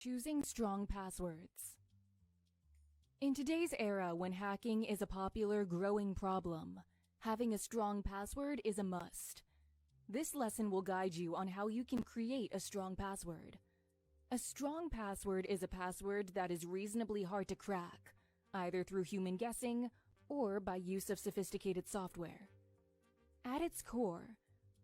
Choosing strong passwords. In today's era, when hacking is a popular, growing problem, having a strong password is a must. This lesson will guide you on how you can create a strong password. A strong password is a password that is reasonably hard to crack, either through human guessing or by use of sophisticated software. At its core,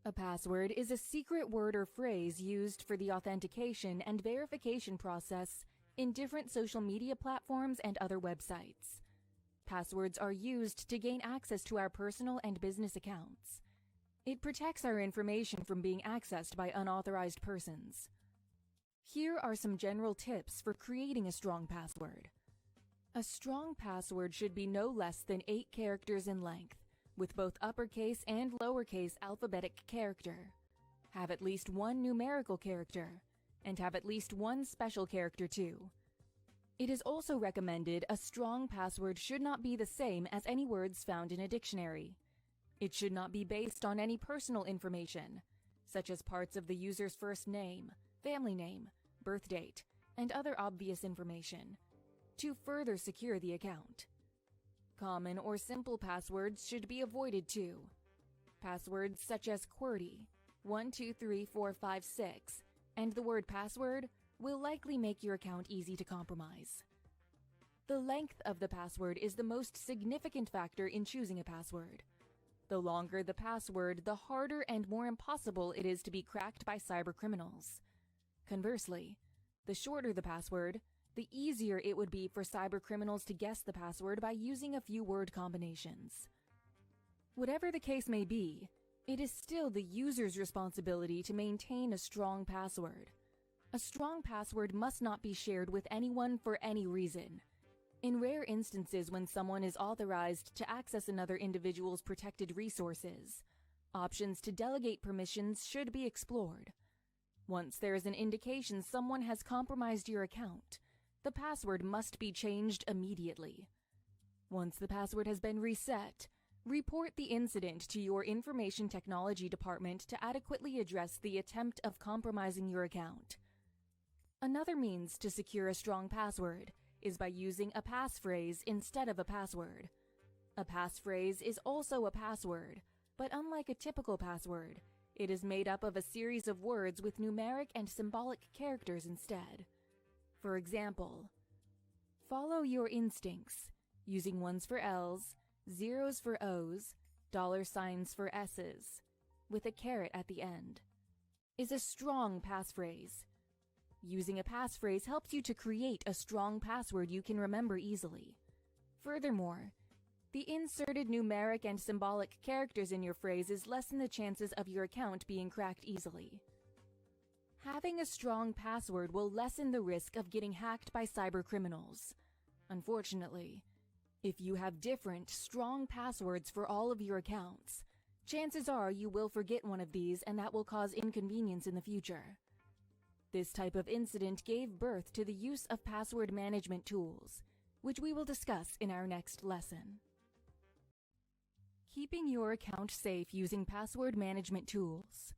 a password is a secret word or phrase used for the authentication and verification process in different social media platforms and other websites. Passwords are used to gain access to our personal and business accounts. It protects our information from being accessed by unauthorized persons. Here are some general tips for creating a strong password. A strong password should be no less than 8 characters in length, with both uppercase and lowercase alphabetic character. Have at least one numerical character, and have at least one special character too. It is also recommended a strong password should not be the same as any words found in a dictionary. It should not be based on any personal information, such as parts of the user's first name, family name, birth date, and other obvious information, to further secure the account. Common or simple passwords should be avoided too. Passwords such as QWERTY, 123456, and the word password will likely make your account easy to compromise. The length of the password is the most significant factor in choosing a password. The longer the password, the harder and more impossible it is to be cracked by cybercriminals. Conversely, the shorter the password, the easier it would be for cybercriminals to guess the password by using a few word combinations. Whatever the case may be, it is still the user's responsibility to maintain a strong password. A strong password must not be shared with anyone for any reason. In rare instances when someone is authorized to access another individual's protected resources, options to delegate permissions should be explored. Once there is an indication someone has compromised your account, the password must be changed immediately. Once the password has been reset, report the incident to your information technology department to adequately address the attempt of compromising your account. Another means to secure a strong password is by using a passphrase instead of a password. A passphrase is also a password, but unlike a typical password, it is made up of a series of words with numeric and symbolic characters instead. For example, follow your instincts, using ones for L's, zeros for O's, $signs for S's, with a caret at the end, is a strong passphrase. Using a passphrase helps you to create a strong password you can remember easily. Furthermore, the inserted numeric and symbolic characters in your phrases lessen the chances of your account being cracked easily. Having a strong password will lessen the risk of getting hacked by cybercriminals. Unfortunately, if you have different, strong passwords for all of your accounts, chances are you will forget one of these and that will cause inconvenience in the future. This type of incident gave birth to the use of password management tools, which we will discuss in our next lesson. Keeping your account safe using password management tools.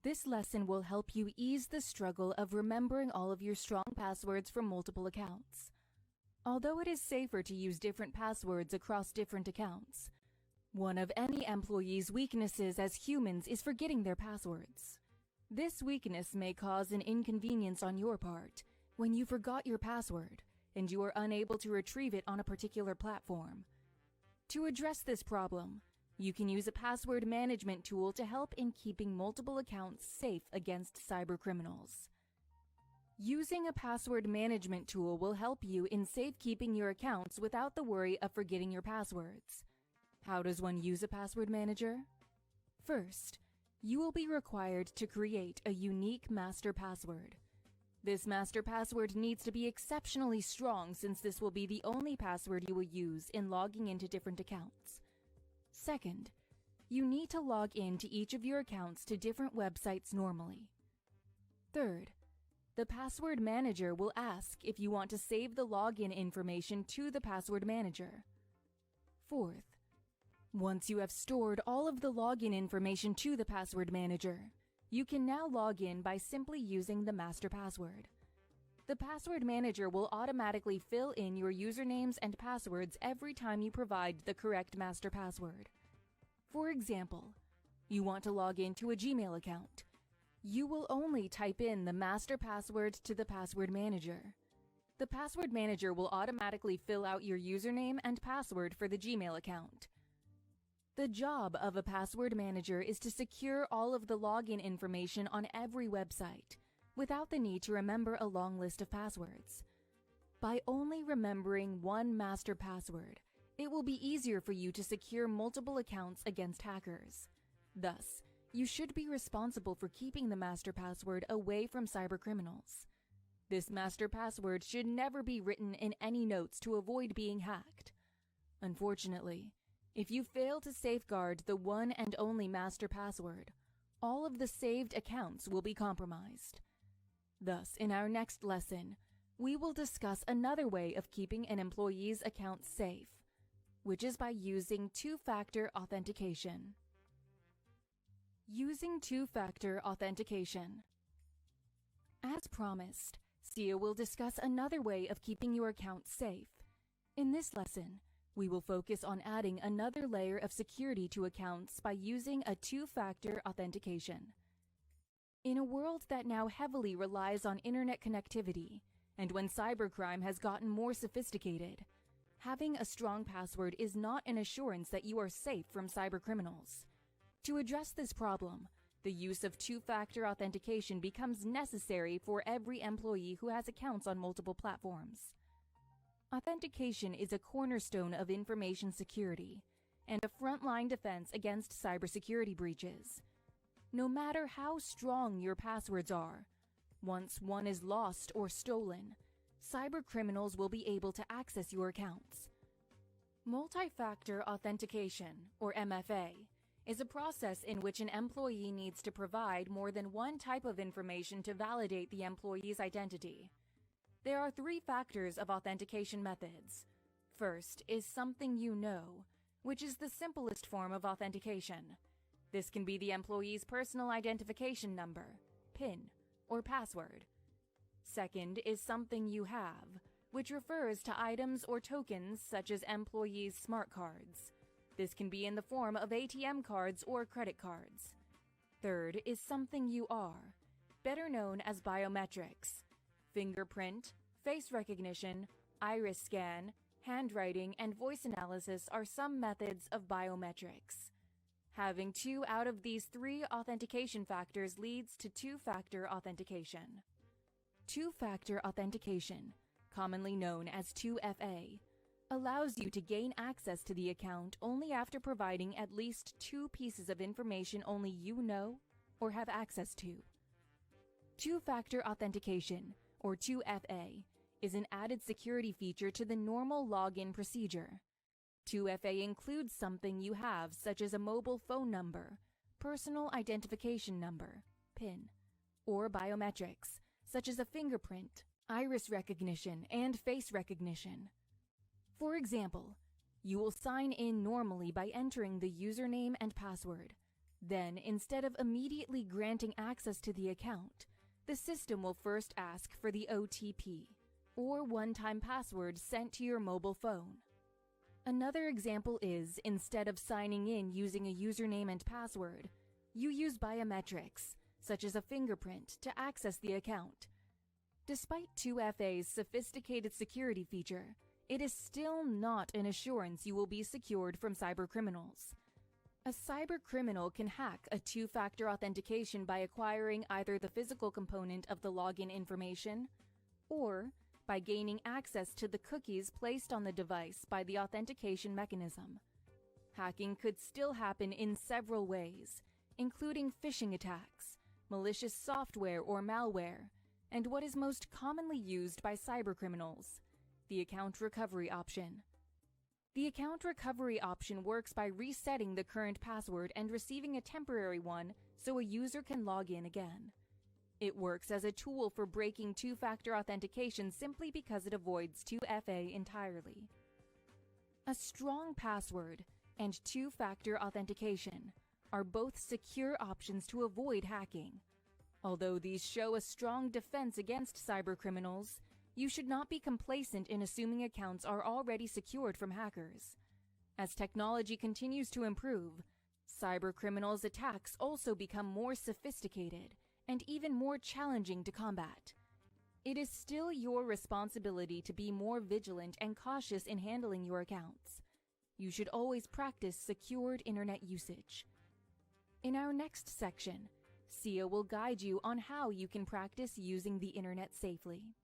This lesson will help you ease the struggle of remembering all of your strong passwords from multiple accounts. Although it is safer to use different passwords across different accounts, one of any employee's weaknesses as humans is forgetting their passwords. This weakness may cause an inconvenience on your part when you forgot your password and you are unable to retrieve it on a particular platform. To address this problem, you can use a password management tool to help in keeping multiple accounts safe against cybercriminals. Using a password management tool will help you in safekeeping your accounts without the worry of forgetting your passwords. How does one use a password manager? First, you will be required to create a unique master password. This master password needs to be exceptionally strong since this will be the only password you will use in logging into different accounts. Second, you need to log in to each of your accounts to different websites normally. Third, the password manager will ask if you want to save the login information to the password manager. Fourth, once you have stored all of the login information to the password manager, you can now log in by simply using the master password. The password manager will automatically fill in your usernames and passwords every time you provide the correct master password. For example, you want to log into a Gmail account. You will only type in the master password to the password manager. The password manager will automatically fill out your username and password for the Gmail account. The job of a password manager is to secure all of the login information on every website, without the need to remember a long list of passwords. By only remembering one master password, it will be easier for you to secure multiple accounts against hackers. Thus, you should be responsible for keeping the master password away from cybercriminals. This master password should never be written in any notes to avoid being hacked. Unfortunately, if you fail to safeguard the one and only master password, all of the saved accounts will be compromised. Thus, in our next lesson, we will discuss another way of keeping an employee's account safe, which is by using two-factor authentication. Using two-factor authentication. As promised, Sia will discuss another way of keeping your account safe. In this lesson, we will focus on adding another layer of security to accounts by using a two-factor authentication. In a world that now heavily relies on internet connectivity, and when cybercrime has gotten more sophisticated, having a strong password is not an assurance that you are safe from cybercriminals. To address this problem, the use of two-factor authentication becomes necessary for every employee who has accounts on multiple platforms. Authentication is a cornerstone of information security and a frontline defense against cybersecurity breaches. No matter how strong your passwords are, once one is lost or stolen, cybercriminals will be able to access your accounts. Multi-factor authentication, or MFA, is a process in which an employee needs to provide more than one type of information to validate the employee's identity. There are three factors of authentication methods. First is something you know, which is the simplest form of authentication. This can be the employee's personal identification number, PIN, or password. Second is something you have, which refers to items or tokens such as employees' smart cards. This can be in the form of ATM cards or credit cards. Third is something you are, better known as biometrics. Fingerprint, face recognition, iris scan, handwriting, and voice analysis are some methods of biometrics. Having two out of these three authentication factors leads to two-factor authentication. Two-factor authentication, commonly known as 2FA, allows you to gain access to the account only after providing at least two pieces of information only you know or have access to. Two-factor authentication, or 2FA, is an added security feature to the normal login procedure. 2FA includes something you have, such as a mobile phone number, personal identification number, PIN, or biometrics, such as a fingerprint, iris recognition, and face recognition. For example, you will sign in normally by entering the username and password. Then, instead of immediately granting access to the account, the system will first ask for the OTP, or one-time password sent to your mobile phone. Another example is, instead of signing in using a username and password, you use biometrics, such as a fingerprint, to access the account. Despite 2FA's sophisticated security feature, it is still not an assurance you will be secured from cybercriminals. A cybercriminal can hack a two-factor authentication by acquiring either the physical component of the login information, or by gaining access to the cookies placed on the device by the authentication mechanism. Hacking could still happen in several ways, including phishing attacks, malicious software or malware, and what is most commonly used by cybercriminals, the account recovery option. The account recovery option works by resetting the current password and receiving a temporary one so a user can log in again. It works as a tool for breaking two-factor authentication simply because it avoids 2FA entirely. A strong password and two-factor authentication are both secure options to avoid hacking. Although these show a strong defense against cybercriminals, you should not be complacent in assuming accounts are already secured from hackers. As technology continues to improve, cybercriminals' attacks also become more sophisticated and even more challenging to combat. It is still your responsibility to be more vigilant and cautious in handling your accounts. You should always practice secured internet usage. In our next section, Sia will guide you on how you can practice using the internet safely.